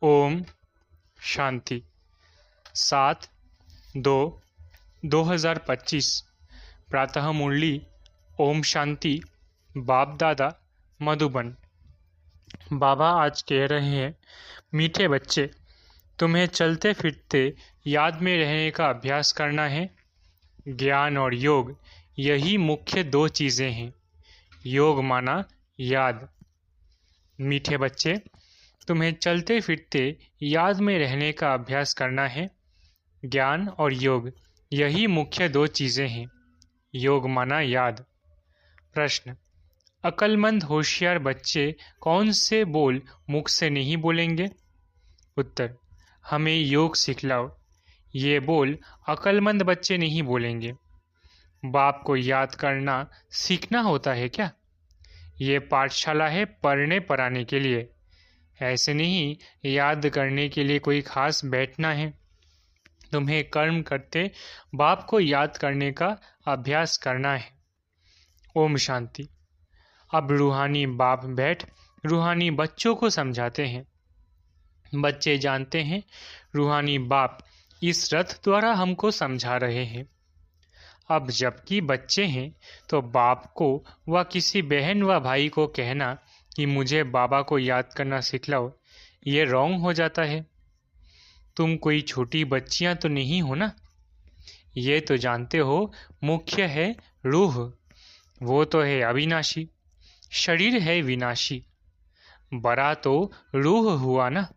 ओम शांति 7/2/2025 प्रातः मुरली। ओम शांति। बाप दादा मधुबन। बाबा आज कह रहे हैं, मीठे बच्चे, तुम्हें चलते फिरते याद में रहने का अभ्यास करना है। ज्ञान और योग, यही मुख्य दो चीज़ें हैं। योग माना याद। मीठे बच्चे, तुम्हें चलते फिरते याद में रहने का अभ्यास करना है। ज्ञान और योग, यही मुख्य दो चीज़ें हैं। योग माना याद। प्रश्न: अक्लमंद होशियार बच्चे कौन से बोल मुख से नहीं बोलेंगे? उत्तर: हमें योग सिखलाओ। ये बोल अक्लमंद बच्चे नहीं बोलेंगे। बाप को याद करना सीखना होता है क्या? ये पाठशाला है पढ़ने पढ़ाने के लिए, ऐसे नहीं याद करने के लिए कोई खास बैठना है। तुम्हें कर्म करते बाप को याद करने का अभ्यास करना है। ओम शांति। अब रूहानी बाप बैठ रूहानी बच्चों को समझाते हैं। बच्चे जानते हैं रूहानी बाप इस रथ द्वारा हमको समझा रहे हैं। अब जबकि बच्चे हैं तो बाप को व किसी बहन व भाई को कहना कि मुझे बाबा को याद करना सिखलाओ, ये रॉन्ग हो जाता है। तुम कोई छोटी बच्चियां तो नहीं हो ना? ये तो जानते हो मुख्य है रूह, वो तो है अविनाशी, शरीर है विनाशी। बड़ा तो रूह हुआ ना।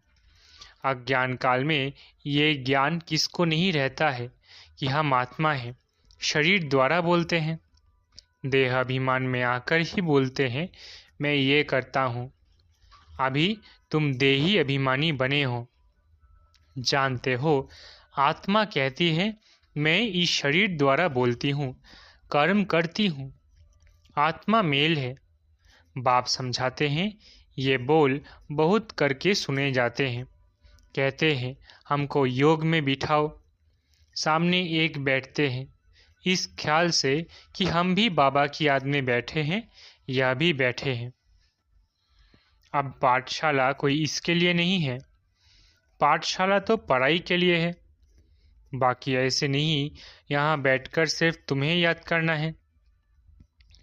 अज्ञान काल में ये ज्ञान किसको नहीं रहता है कि हम आत्मा हैं। शरीर द्वारा बोलते हैं, देह अभिमान में आकर ही बोलते हैं मैं ये करता हूँ। अभी तुम देही अभिमानी बने हो। जानते हो आत्मा कहती है मैं इस शरीर द्वारा बोलती हूँ, कर्म करती हूँ। आत्मा मेल है। बाप समझाते हैं ये बोल बहुत करके सुने जाते हैं। कहते हैं हमको योग में बिठाओ। सामने एक बैठते हैं इस ख्याल से कि हम भी बाबा की याद में बैठे हैं, यह भी बैठे हैं। अब पाठशाला कोई इसके लिए नहीं है। पाठशाला तो पढ़ाई के लिए है। बाकी ऐसे नहीं यहाँ बैठकर सिर्फ तुम्हें याद करना है।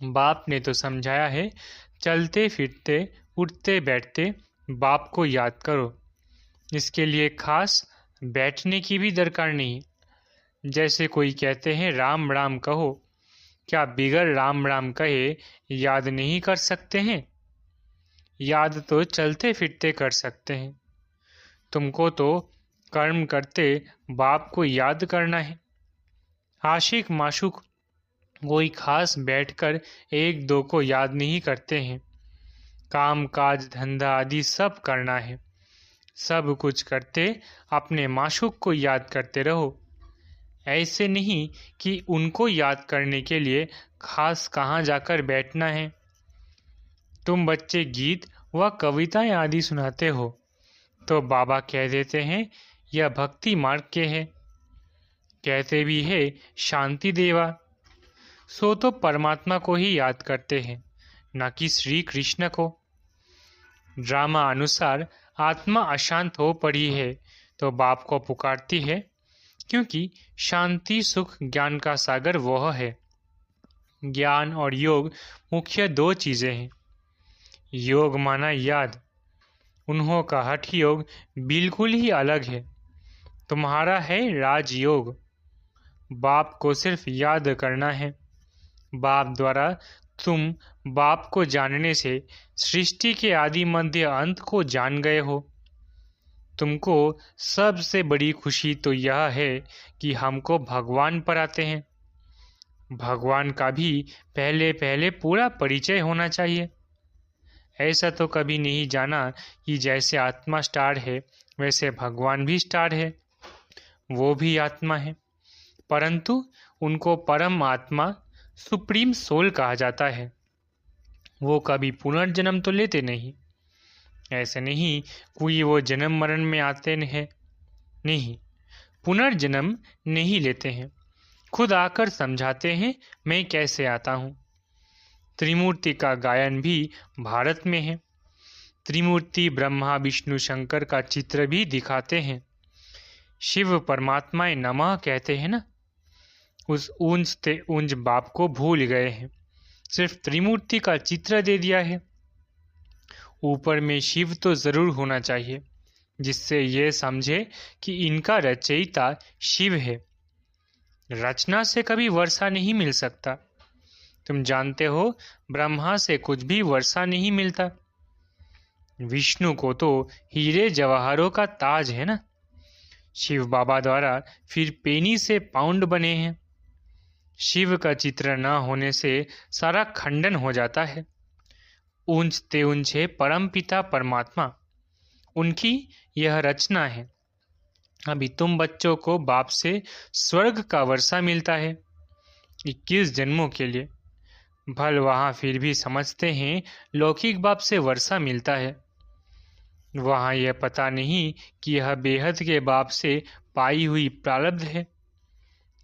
बाप ने तो समझाया है चलते फिरते उठते बैठते बाप को याद करो। इसके लिए खास बैठने की भी दरकार नहीं। जैसे कोई कहते हैं राम राम कहो, क्या बिगर राम राम कहे याद नहीं कर सकते हैं? याद तो चलते फिरते कर सकते हैं। तुमको तो कर्म करते बाप को याद करना है। आशिक माशूक कोई खास बैठकर एक दो को याद नहीं करते हैं। काम काज धंधा आदि सब करना है। सब कुछ करते अपने माशूक को याद करते रहो। ऐसे नहीं कि उनको याद करने के लिए खास कहाँ जाकर बैठना है। तुम बच्चे गीत व कविताएं आदि सुनाते हो तो बाबा कह देते हैं यह भक्ति मार्ग के है। कहते भी है शांति देवा। सो तो परमात्मा को ही याद करते हैं, न कि श्री कृष्ण को। ड्रामा अनुसार आत्मा अशांत हो पड़ी है तो बाप को पुकारती है, क्योंकि शांति सुख ज्ञान का सागर वह है। ज्ञान और योग मुख्य दो चीजें हैं। योग माना याद। उन्हों का हठ योग बिल्कुल ही अलग है। तुम्हारा है राजयोग। बाप को सिर्फ याद करना है। बाप द्वारा तुम बाप को जानने से सृष्टि के आदि मध्य अंत को जान गए हो। तुमको सबसे बड़ी खुशी तो यह है कि हमको भगवान पर आते हैं। भगवान का भी पहले पहले पूरा परिचय होना चाहिए। ऐसा तो कभी नहीं जाना कि जैसे आत्मा स्टार है वैसे भगवान भी स्टार है। वो भी आत्मा है, परंतु उनको परम आत्मा सुप्रीम सोल कहा जाता है। वो कभी पुनर्जन्म तो लेते नहीं। ऐसे नहीं कोई वो जन्म मरण में आते हैं, नहीं, पुनर्जन्म नहीं लेते हैं। खुद आकर समझाते हैं मैं कैसे आता हूँ। त्रिमूर्ति का गायन भी भारत में है। त्रिमूर्ति ब्रह्मा विष्णु शंकर का चित्र भी दिखाते हैं। शिव परमात्माए नमः कहते हैं ना, उस ऊंज ते ऊंज बाप को भूल गए हैं, सिर्फ त्रिमूर्ति का चित्र दे दिया है। ऊपर में शिव तो जरूर होना चाहिए, जिससे ये समझे कि इनका रचयिता शिव है। रचना से कभी वर्षा नहीं मिल सकता। तुम जानते हो ब्रह्मा से कुछ भी वर्षा नहीं मिलता। विष्णु को तो हीरे जवाहरों का ताज है ना। शिव बाबा द्वारा फिर पेनी से पाउंड बने हैं। शिव का चित्र न होने से सारा खंडन हो जाता है। ऊंचते ऊंचे परम पिता परमात्मा, उनकी यह रचना है। अभी तुम बच्चों को बाप से स्वर्ग का वर्षा मिलता है 21 जन्मों के लिए। भल वहाँ फिर भी समझते हैं लौकिक बाप से वर्षा मिलता है। वहाँ यह पता नहीं कि यह बेहद के बाप से पाई हुई प्रारब्ध है।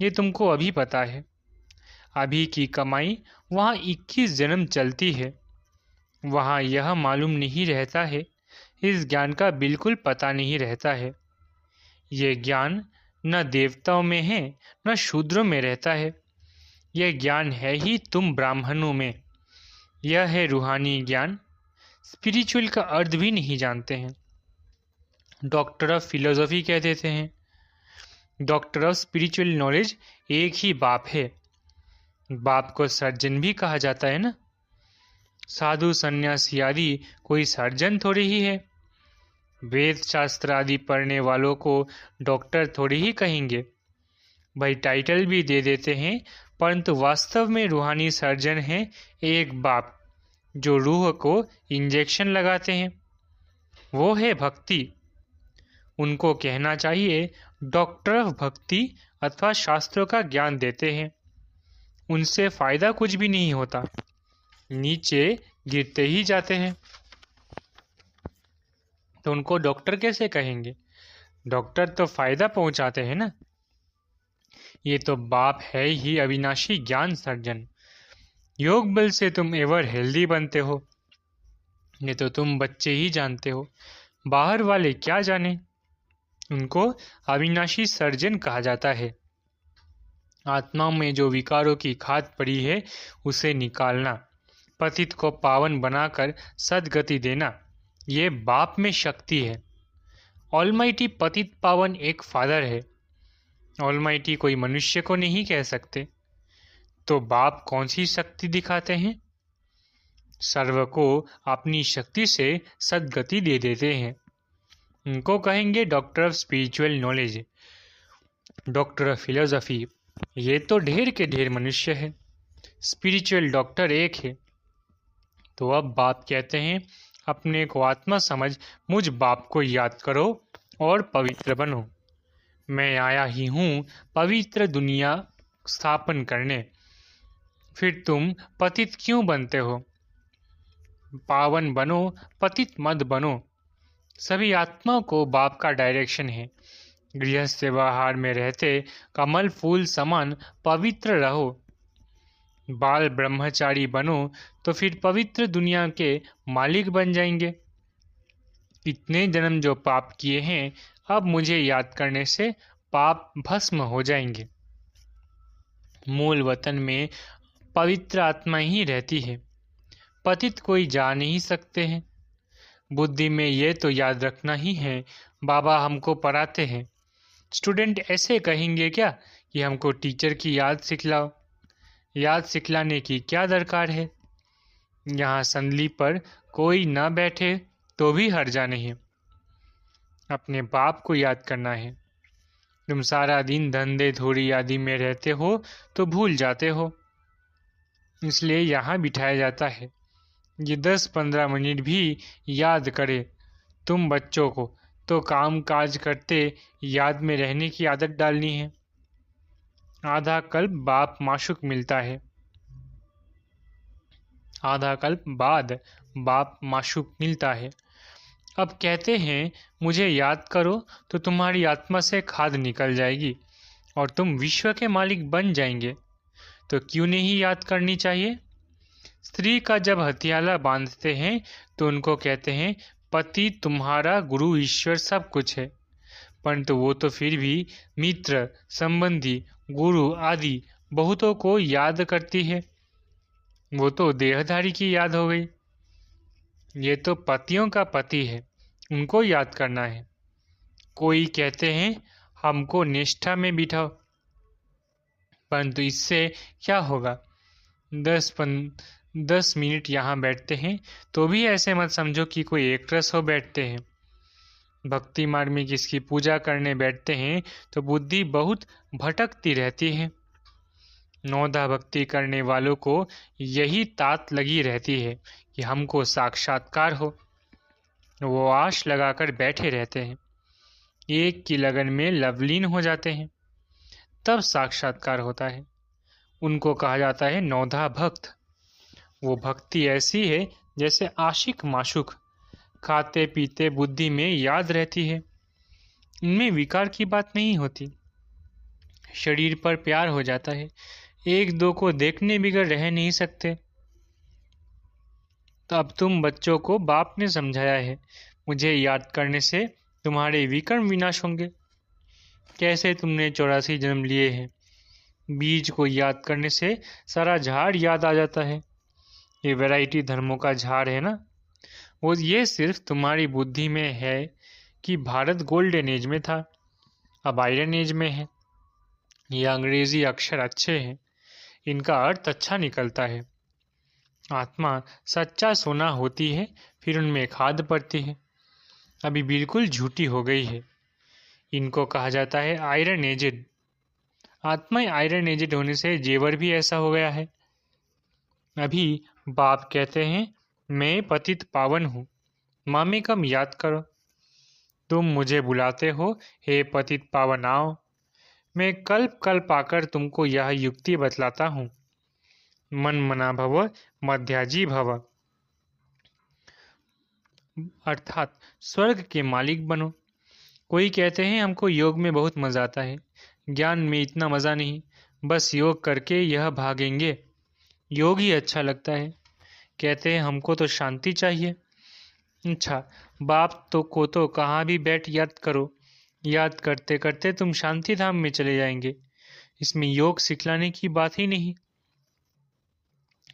ये तुमको अभी पता है। अभी की कमाई वहाँ 21 जन्म चलती है। वहाँ यह मालूम नहीं रहता है, इस ज्ञान का बिल्कुल पता नहीं रहता है। ये ज्ञान न देवताओं में है न शूद्रों में रहता है। यह ज्ञान है ही तुम ब्राह्मणों में। यह है रूहानी ज्ञान। स्पिरिचुअल का अर्थ भी नहीं जानते हैं। डॉक्टर ऑफ फिलोसॉफी कह देते हैं। डॉक्टर ऑफ स्पिरिचुअल नॉलेज एक ही बाप है। बाप को सर्जन भी कहा जाता है ना। साधु सन्यासी आदि कोई सर्जन थोड़ी ही है। वेद शास्त्र आदि पढ़ने वालों को डॉक्टर थोड़ी ही कहेंगे। भाई टाइटल भी दे देते हैं, परंतु वास्तव में रूहानी सर्जन है एक बाप, जो रूह को इंजेक्शन लगाते हैं। वो है भक्ति। उनको कहना चाहिए डॉक्टर ऑफ भक्ति अथवा शास्त्रों का ज्ञान देते हैं। उनसे फायदा कुछ भी नहीं होता, नीचे गिरते ही जाते हैं। तो उनको डॉक्टर कैसे कहेंगे? डॉक्टर तो फायदा पहुंचाते हैं ना। ये तो बाप है ही अविनाशी ज्ञान सर्जन। योग बल से तुम एवर हेल्दी बनते हो, ये तो तुम बच्चे ही जानते हो। बाहर वाले क्या जाने। उनको अविनाशी सर्जन कहा जाता है। आत्मा में जो विकारों की खाद पड़ी है उसे निकालना, पतित को पावन बनाकर सद्गति देना, ये बाप में शक्ति है। ऑलमाइटी पतित पावन एक फादर है। ऑलमाइटी कोई मनुष्य को नहीं कह सकते। तो बाप कौन सी शक्ति दिखाते हैं? सर्व को अपनी शक्ति से सद्गति दे देते हैं। उनको कहेंगे doctor of spiritual knowledge, doctor of philosophy. ये तो ढेर के ढेर मनुष्य है, स्पिरिचुअल डॉक्टर एक है। तो अब बाप कहते हैं अपने को आत्मा समझ मुझ बाप को याद करो और पवित्र बनो। मैं आया ही हूँ पवित्र दुनिया स्थापन करने। फिर तुम पतित क्यों बनते हो? पावन बनो, पतित मत बनो। सभी आत्माओं को बाप का डायरेक्शन है। गृहस्थ व्यवहार में रहते कमल फूल समान पवित्र रहो। बाल ब्रह्मचारी बनो तो फिर पवित्र दुनिया के मालिक बन जाएंगे। इतने जन्म जो पाप किए हैं, अब मुझे याद करने से पाप भस्म हो जाएंगे। मूल वतन में पवित्र आत्मा ही रहती है, पतित कोई जा नहीं सकते हैं। बुद्धि में ये तो याद रखना ही है, बाबा हमको पढ़ाते हैं। स्टूडेंट ऐसे कहेंगे क्या कि हमको टीचर की याद सिखलाओ? याद सिखलाने की क्या दरकार है? यहाँ संदली पर कोई न बैठे तो भी हर्जा नहीं। अपने बाप को याद करना है। तुम सारा दिन धंधे धोरी आदि में रहते हो तो भूल जाते हो, इसलिए यहाँ बिठाया जाता है। ये 10-15 मिनट भी याद करे तुम बच्चों को, तो काम काज करते याद में रहने की आदत डालनी है। आधा कल्प बाप माशुक मिलता है, आधा कल्प बाद बाप माशुक मिलता है। अब कहते हैं मुझे याद करो तो तुम्हारी आत्मा से खाद निकल जाएगी और तुम विश्व के मालिक बन जाएंगे। तो क्यों नहीं याद करनी चाहिए? स्त्री का जब हथियाला बांधते हैं तो उनको कहते हैं पति तुम्हारा, गुरु ईश्वर सब कुछ है। परंतु वो तो फिर भी मित्र, संबंधी, गुरु आदि बहुतों को याद करती है। वो तो देहधारी की याद हो गई। ये तो पतियों का पति है, उनको याद करना है। कोई कहते हैं हमको निष्ठा में बिठाओ, परंतु इससे क्या होगा? 10 मिनट यहाँ बैठते हैं तो भी ऐसे मत समझो कि कोई एक रस हो बैठते हैं। भक्ति मार्ग में किसकी पूजा करने बैठते हैं तो बुद्धि बहुत भटकती रहती है। नौधा भक्ति करने वालों को यही तात लगी रहती है कि हमको साक्षात्कार हो। वो आश लगाकर बैठे रहते हैं, एक की लगन में लवलीन हो जाते हैं, तब साक्षात्कार होता है। उनको कहा जाता है नौधा भक्त। वो भक्ति ऐसी है जैसे आशिक माशूक, खाते पीते बुद्धि में याद रहती है। इनमें विकार की बात नहीं होती। शरीर पर प्यार हो जाता है, एक दो को देखने बिगड़ रह नहीं सकते। तो अब तुम बच्चों को बाप ने समझाया है, मुझे याद करने से तुम्हारे विकर्म विनाश होंगे। कैसे तुमने 84 जन्म लिए हैं। बीज को याद करने से सारा झाड़ याद आ जाता है। ये वैरायटी धर्मों का झाड़ है ना, वो ये सिर्फ तुम्हारी बुद्धि में है कि भारत गोल्डन एज में था, अब आयरन एज में है। ये अंग्रेजी अक्षर अच्छे हैं, इनका अर्थ अच्छा निकलता है। आत्मा सच्चा सोना होती है, फिर उनमें खाद पड़ती है, अभी बिल्कुल झूठी हो गई है। इनको कहा जाता है आयरन एजेड। आत्मा आयरन एजेड होने से जेवर भी ऐसा हो गया है। अभी बाप कहते हैं मैं पतित पावन हूँ, मामे कम याद करो। तुम मुझे बुलाते हो, हे पतित पावन आओ। मैं कल्प कल्प आकर तुमको यह युक्ति बतलाता हूँ। मन मना भव, मध्याजी भव, अर्थात स्वर्ग के मालिक बनो। कोई कहते हैं हमको योग में बहुत मजा आता है, ज्ञान में इतना मजा नहीं, बस योग करके यह भागेंगे, योग ही अच्छा लगता है। कहते हैं हमको तो शांति चाहिए। अच्छा, बाप तो कहाँ भी बैठ याद करो, याद करते करते तुम शांति धाम में चले जाएंगे। इसमें योग सिखलाने की बात ही नहीं।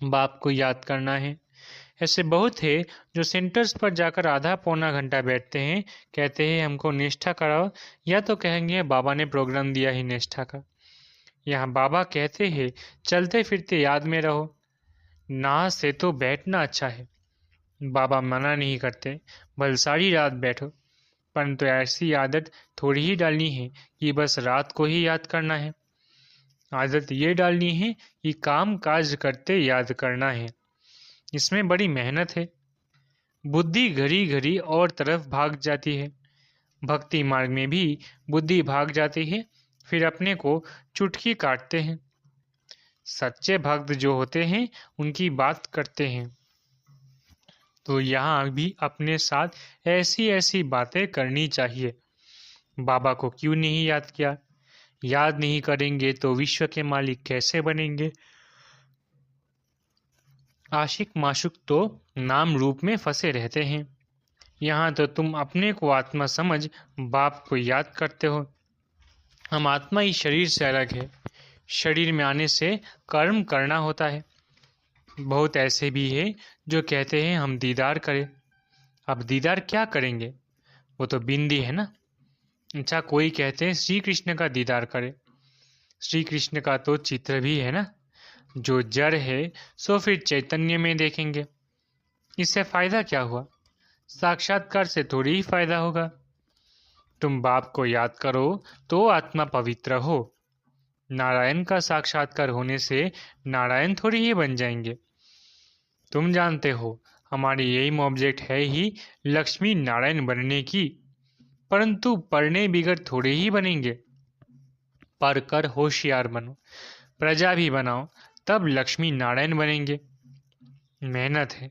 बाप को याद करना है। ऐसे बहुत है जो सेंटर्स पर जाकर आधा पौना घंटा बैठते हैं, कहते हैं हमको निष्ठा कराओ, या तो कहेंगे बाबा ने प्रोग्राम दिया ही निष्ठा का। यहाँ बाबा कहते हैं चलते फिरते याद में रहो, ना से तो बैठना अच्छा है। बाबा मना नहीं करते, भले सारी रात बैठो, परंतु ऐसी आदत थोड़ी ही डालनी है कि बस रात को ही याद करना है। आदत ये डालनी है कि काम काज करते याद करना है। इसमें बड़ी मेहनत है। बुद्धि घड़ी घड़ी और तरफ भाग जाती है। भक्ति मार्ग में भी बुद्धि भाग जाती है, फिर अपने को चुटकी काटते हैं। सच्चे भक्त जो होते हैं उनकी बात करते हैं। तो यहाँ भी अपने साथ ऐसी ऐसी बातें करनी चाहिए। बाबा को क्यों नहीं याद किया? याद नहीं करेंगे तो विश्व के मालिक कैसे बनेंगे? आशिक माशुक तो नाम रूप में फंसे रहते हैं। यहाँ तो तुम अपने को आत्मा समझ बाप को याद करते हो। हम आत्मा ही शरीर से अलग है। शरीर में आने से कर्म करना होता है। बहुत ऐसे भी है जो कहते हैं हम दीदार करें। अब दीदार क्या करेंगे? वो तो बिंदी है ना। अच्छा, कोई कहते हैं श्री कृष्ण का दीदार करें। श्री कृष्ण का तो चित्र भी है ना। जो जड़ है सो फिर चैतन्य में देखेंगे। इससे फायदा क्या हुआ? साक्षात्कार से थोड़ी ही फायदा होगा। तुम बाप को याद करो तो आत्मा पवित्र हो। नारायण का साक्षात्कार होने से नारायण थोड़ी ही बन जाएंगे। तुम जानते हो हमारी एम ऑब्जेक्ट है ही लक्ष्मी नारायण बनने की, परंतु पढ़ने बिगड़ थोड़े ही बनेंगे। पढ़ कर होशियार बनो, प्रजा भी बनाओ, तब लक्ष्मी नारायण बनेंगे। मेहनत है।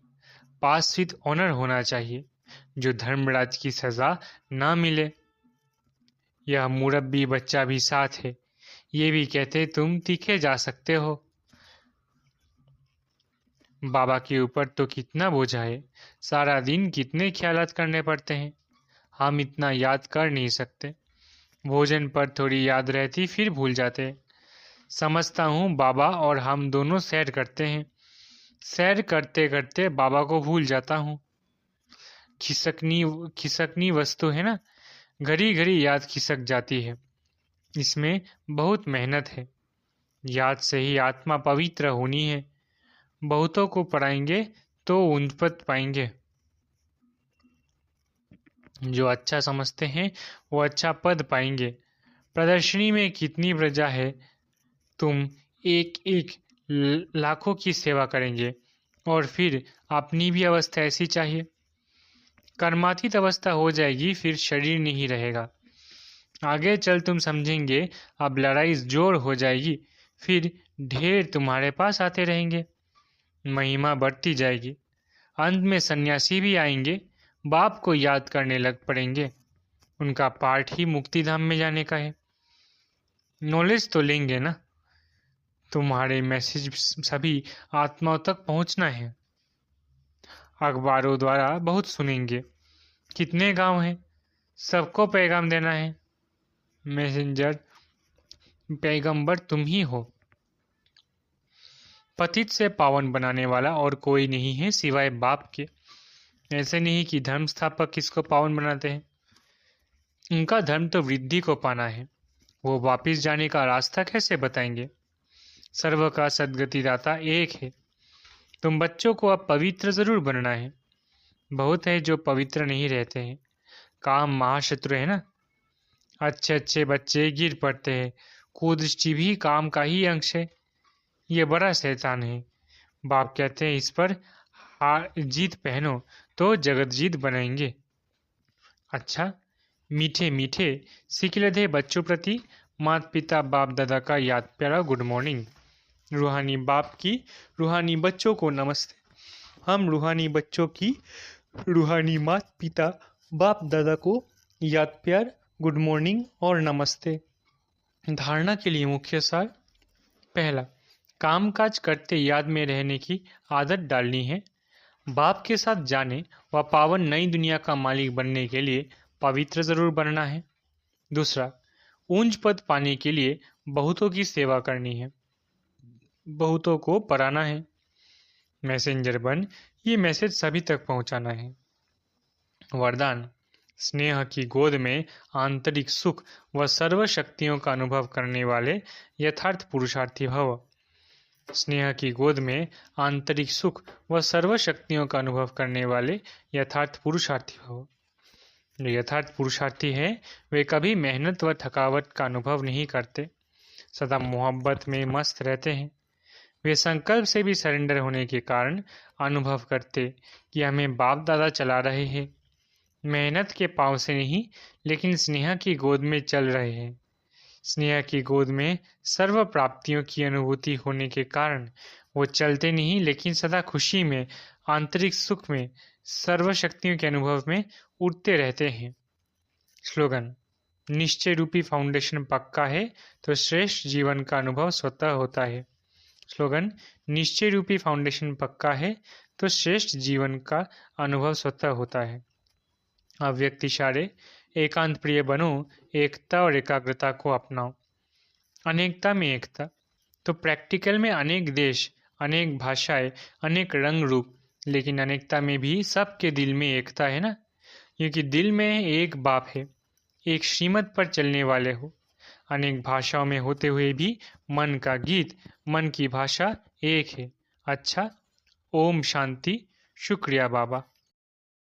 पास विद ऑनर होना चाहिए, जो धर्मराज की सजा ना मिले। यह मुरब्बी बच्चा भी साथ है, ये भी कहते तुम तीखे जा सकते हो। बाबा के ऊपर तो कितना बोझा है, सारा दिन कितने ख्यालात करने पड़ते हैं, हम इतना याद कर नहीं सकते। भोजन पर थोड़ी याद रहती फिर भूल जाते। समझता हूँ बाबा और हम दोनों सैर करते हैं, सैर करते करते बाबा को भूल जाता हूँ। खिसकनी खिसकनी वस्तु है ना, घड़ी घड़ी याद खिसक जाती है, इसमें बहुत मेहनत है। याद से ही आत्मा पवित्र होनी है। बहुतों को पढ़ाएंगे तो उन्नत पाएंगे। जो अच्छा समझते हैं वो अच्छा पद पाएंगे। प्रदर्शनी में कितनी प्रजा है, तुम एक एक लाखों की सेवा करेंगे और फिर अपनी भी अवस्था ऐसी चाहिए। कर्मातीत अवस्था हो जाएगी, फिर शरीर नहीं रहेगा। आगे चल तुम समझेंगे, अब लड़ाई जोर हो जाएगी, फिर ढेर तुम्हारे पास आते रहेंगे, महिमा बढ़ती जाएगी। अंत में सन्यासी भी आएंगे, बाप को याद करने लग पड़ेंगे। उनका पाठ ही मुक्ति धाम में जाने का है। नॉलेज तो लेंगे ना, तुम्हारे मैसेज सभी आत्माओं तक पहुंचना है। अखबारों द्वारा बहुत सुनेंगे, कितने गांव हैं, सबको पैगाम देना है। मैसेंजर पैगंबर तुम ही हो। पतित से पावन बनाने वाला और कोई नहीं है सिवाय बाप के। ऐसे नहीं कि धर्म स्थापक किसको पावन बनाते हैं, उनका धर्म तो वृद्धि को पाना है। वो वापिस जाने का रास्ता कैसे बताएंगे। सर्व का सद्गति दाता एक है। तुम बच्चों को अब पवित्र जरूर बनना है। बहुत है जो पवित्र नहीं रहते हैं, काम महाशत्रु है ना। अच्छे अच्छे बच्चे गिर पड़ते हैं, कुदृष्टि भी काम का ही अंश है। ये बड़ा शैतान है। बाप कहते हैं इस पर हार जीत पहनो तो जगत जीत बनाएंगे। अच्छा, मीठे मीठे सिकिलधे बच्चों प्रति माता पिता बाप दादा का याद प्यारा गुड मॉर्निंग। रूहानी बाप की रूहानी बच्चों को नमस्ते। हम रूहानी बच्चों की रूहानी माता पिता बाप दादा को याद प्यार गुड मॉर्निंग और नमस्ते। धारणा के लिए मुख्य सार। पहला, कामकाज करते याद में रहने की आदत डालनी है। बाप के साथ जाने व पावन नई दुनिया का मालिक बनने के लिए पवित्र जरूर बनना है। दूसरा, ऊंच पद पाने के लिए बहुतों की सेवा करनी है, बहुतों को पढ़ाना है। मैसेंजर बन ये मैसेज सभी तक पहुंचाना है। वरदान, स्नेह की गोद में आंतरिक सुख व सर्व शक्तियों का अनुभव करने वाले यथार्थ पुरुषार्थी भव। स्नेह की गोद में आंतरिक सुख व सर्व शक्तियों का अनुभव करने वाले यथार्थ पुरुषार्थी भव। जो यथार्थ पुरुषार्थी है वे कभी मेहनत व थकावट का अनुभव नहीं करते, सदा मोहब्बत में मस्त रहते हैं। वे संकल्प से भी सरेंडर होने के कारण अनुभव करते कि हमें बाप दादा चला रहे हैं। मेहनत के पांव से नहीं, लेकिन स्नेह की गोद में चल रहे हैं। स्नेह की गोद में सर्व प्राप्तियों की अनुभूति होने के कारण वो चलते नहीं, लेकिन सदा खुशी में, आंतरिक सुख में, सर्व शक्तियों के अनुभव में उड़ते रहते हैं। स्लोगन, निश्चय रूपी फाउंडेशन पक्का है तो श्रेष्ठ जीवन का अनुभव स्वतः होता है। स्लोगन, निश्चय रूपी फाउंडेशन पक्का है तो श्रेष्ठ जीवन का अनुभव स्वतः होता है। अव्यक्त इशारे, एकांत प्रिय बनो, एकता और एकाग्रता को अपनाओ। अनेकता में एकता, तो प्रैक्टिकल में अनेक देश, अनेक भाषाएं, अनेक रंग रूप, लेकिन अनेकता में भी सबके दिल में एकता है ना, क्योंकि दिल में एक बाप है, एक श्रीमत पर चलने वाले हो। अनेक भाषाओं में होते हुए भी मन का गीत, मन की भाषा एक है। अच्छा, ओम शांति। शुक्रिया बाबा।